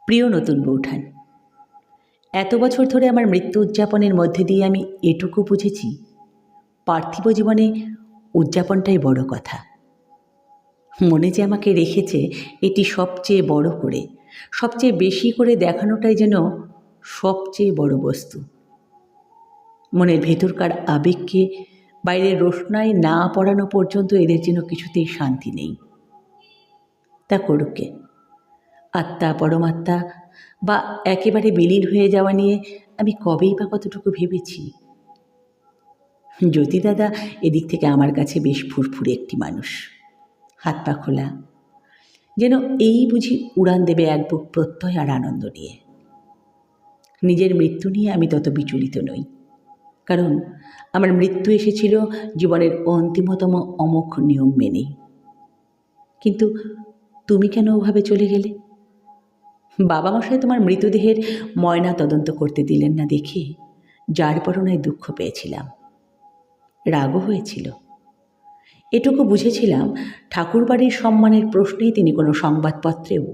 প্রিয় নতুন বৌঠান, এত বছর ধরে আমার মৃত্যু উদযাপনের মধ্যে দিয়ে আমি এটুকু বুঝেছি, পার্থিব জীবনে উদযাপনটাই বড় কথা। মনে যে আমাকে রেখেছে এটি সবচেয়ে বড় করে, সবচেয়ে বেশি করে দেখানোটাই যেন সবচেয়ে বড় বস্তু। মনের ভেতরকার আবেগকে বাইরের রোশনায় না পড়ানো পর্যন্ত এদের যেন কিছুতেই শান্তি নেই। তা করুকে, আত্মা পরমাত্মা বা একেবারে বিলীন হয়ে যাওয়া নিয়ে আমি কবেই বা কতটুকু ভেবেছি। জ্যোতি দাদা এদিক থেকে আমার কাছে বেশ ফুরফুরে একটি মানুষ, হাত পা খোলা, যেন এই বুঝি উড়ান দেবে এক বুক প্রত্যয় আর আনন্দ নিয়ে। নিজের মৃত্যু নিয়ে আমি তত বিচলিত নই, কারণ আমার মৃত্যু এসেছিল জীবনের অন্তিমতম অমোঘ নিয়ম মেনে। কিন্তু তুমি কেন ওভাবে চলে গেলে? বাবা মশাই তোমার মৃতদেহের ময়না তদন্ত করতে দিলেন না দেখে যার পরনায় দুঃখ পেয়েছিলাম, রাগও হয়েছিল। এটুকু বুঝেছিলাম ঠাকুরবাড়ির সম্মানের প্রশ্নেই তিনি কোনো সংবাদপত্রেও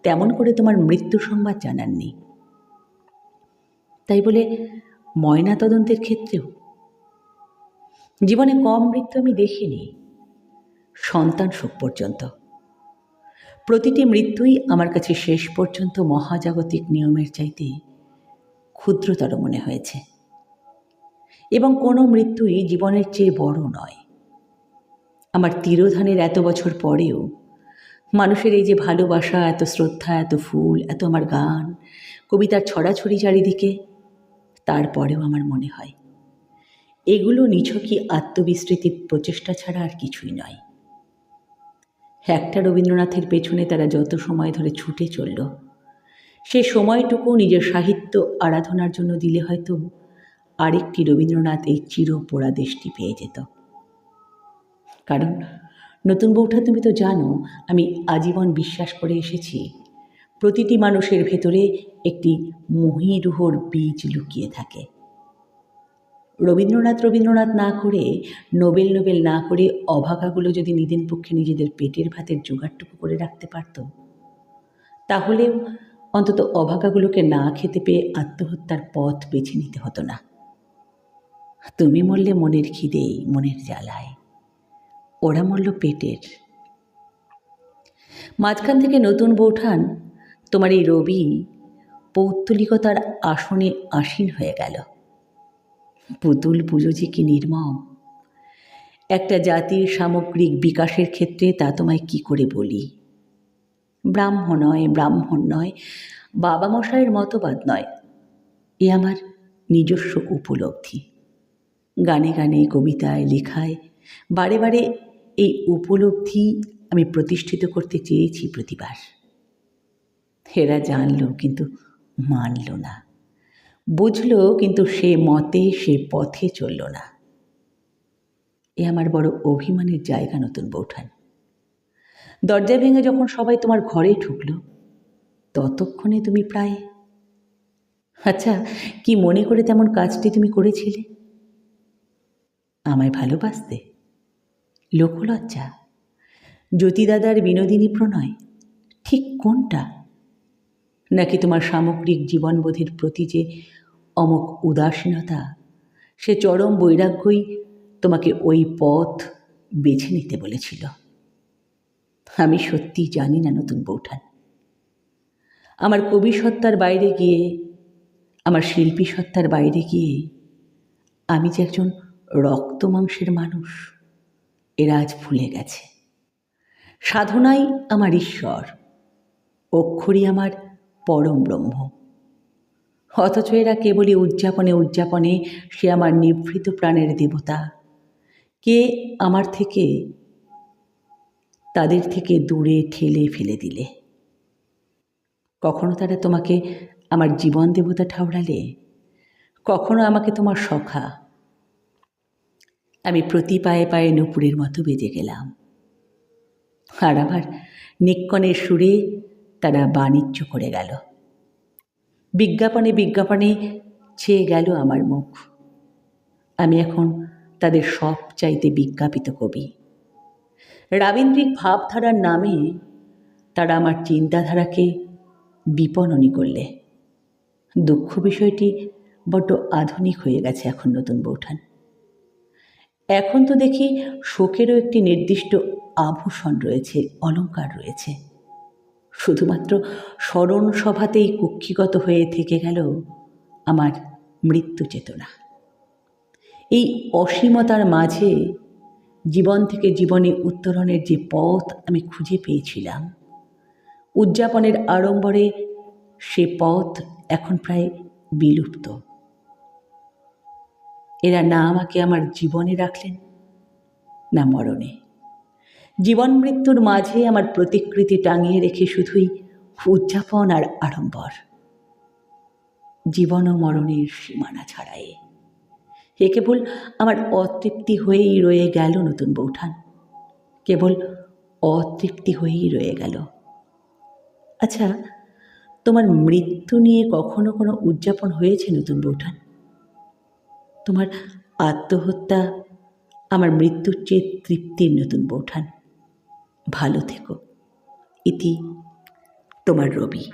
তেমন করে তোমার মৃত্যু সংবাদ জানাননি। তাই বলে ময়না তদন্তের ক্ষেত্রেও জীবনে কম মৃত্যু আমি দেখিনি, সন্তান শোক পর্যন্ত। প্রতিটি মৃত্যুই আমার কাছে শেষ পর্যন্ত মহাজাগতিক নিয়মের চাইতে ক্ষুদ্রতর মনে হয়েছে, এবং কোনো মৃত্যুই জীবনের চেয়ে বড় নয়। আমার তিরোধানের এত বছর পরেও মানুষের এই যে ভালোবাসা, এত শ্রদ্ধা, এত ফুল, এত আমার গান, কবিতার ছড়াছড়ি চারিদিকে, তারপরেও আমার মনে হয় এগুলো নিছকই আত্মবিস্মৃতির প্রচেষ্টা ছাড়া আর কিছুই নয়। একটা রবীন্দ্রনাথের পেছনে তারা যত সময় ধরে ছুটে চলল, সে সময়টুকু নিজের সাহিত্য আরাধনার জন্য দিলে হয়তো আরেকটি রবীন্দ্রনাথ এই চিরপোড়া দেশটি পেয়ে যেত। কারণ নতুন বৌঠা, তুমি তো জানো আমি আজীবন বিশ্বাস করে এসেছি প্রতিটি মানুষের ভেতরে একটি মহীরুহর বীজ লুকিয়ে থাকে। রবীন্দ্রনাথ না করে, নোবেল না করে অভাগাগুলো যদি নিদেন পক্ষে নিজেদের পেটের ভাতের জোগাড়টুকু করে রাখতে পারত, তাহলেও অন্তত অভাগাগুলোকে না খেতে পেয়ে আত্মহত্যার পথ বেছে নিতে হতো না। তুমি মরলে মনের খিদেই, মনের জ্বালায়, ওরা মরল পেটের। মাঝখান থেকে নতুন বৌঠান, তোমার এই রবি পৌত্তলিকতার আসনে আসীন হয়ে গেল। পুতুল পুজো যে কি নির্মম! একটা জাতির সামগ্রিক বিকাশের ক্ষেত্রে তা তোমায় কি করে বলি। ব্রাহ্মণ নয়, বাবা মশাইয়ের মতবাদ নয়, এ আমার নিজস্ব উপলব্ধি। গানে গানে, কবিতায়, লেখায় বারে বারে এই উপলব্ধি আমি প্রতিষ্ঠিত করতে চেয়েছি প্রতিবার। এরা জানলো কিন্তু মানল না, বুঝলো কিন্তু সে মতে, সে পথে চলল না। এ আমার বড় অভিমানের জায়গা নতুন বৌঠান। দরজা ভেঙে যখন সবাই তোমার ঘরে ঢুকলো, ততক্ষণে তুমি প্রায়, আচ্ছা, কি মনে করে তেমন কাজটি তুমি করেছিলে? আমায় ভালোবাসতে? লোকলজ্জা? জ্যোতিদাদার বিনোদিনী প্রণয়? ঠিক কোনটা? নাকি তোমার সামগ্রিক জীবনবোধের প্রতি যে অমোঘ উদাসীনতা, সে চরম বৈরাগ্যই তোমাকে ওই পথ বেছে নিতে বলেছিল? আমি সত্যিই জানি না নতুন বৌঠান। আমার কবি সত্তার বাইরে গিয়ে, আমার শিল্পী সত্তার বাইরে গিয়ে আমি যে একজন রক্ত মাংসের মানুষ, এরা আজ ভুলে গেছে। সাধনাই আমার ঈশ্বর, অক্ষরই আমার পরম ব্রহ্ম, অথচ এরা কেবলই উদযাপনে সে আমার নিভৃত প্রাণের দেবতা। কে আমার থেকে, তাদের থেকে দূরে ঠেলে ফেলে দিলে। কখনো তারা তোমাকে আমার জীবন দেবতা ঠাউরালে, কখনো আমাকে তোমার সখা। আমি প্রতি পায়ে পায়ে নূপুরের মতো বেজে গেলাম, আর আমার নিক্কণের সুরে তারা বাণিজ্য করে গেল। বিজ্ঞাপনে ছেয়ে গেল আমার মুখ। আমি এখন তাদের সব চাইতে বিজ্ঞাপিত কবি। রাবীন্দ্রিক ভাবধারার নামে তারা আমার চিন্তাধারাকে বিপণনী করলে। দুঃখ বিষয়টি বড্ড আধুনিক হয়ে গেছে এখন নতুন বৌঠান। এখন তো দেখি শোকেরও একটি নির্দিষ্ট আভূষণ রয়েছে, অলংকার রয়েছে। শুধুমাত্র স্মরণ সভাতেই কুক্ষিগত হয়ে থেকে গেল আমার মৃত্যু চেতনা। এই অসীমতার মাঝে জীবন থেকে জীবনে উত্তরণের যে পথ আমি খুঁজে পেয়েছিলাম, উদযাপনের আড়ম্বরে সে পথ এখন প্রায় বিলুপ্ত। এরা না আমাকে আমার জীবনে রাখলেন, না মরণে। জীবন মৃত্যুর মাঝে আমার প্রতিকৃতি টাঙিয়ে রেখে শুধুই উদযাপন আর আড়ম্বর। জীবন ও মরণের সীমানা ছাড়াই এ কেবল আমার অতৃপ্তি হয়েই রয়ে গেল নতুন বৌঠান, কেবল অতৃপ্তি হয়েই রয়ে গেল। আচ্ছা, তোমার মৃত্যু নিয়ে কখনো কোনো উদযাপন হয়েছে নতুন বৌঠান? তোমার আত্মহত্যা আমার মৃত্যুর চেয়ে তৃপ্তির নতুন বৌঠান। ভালো থেকো। ইতি তোমার রবি।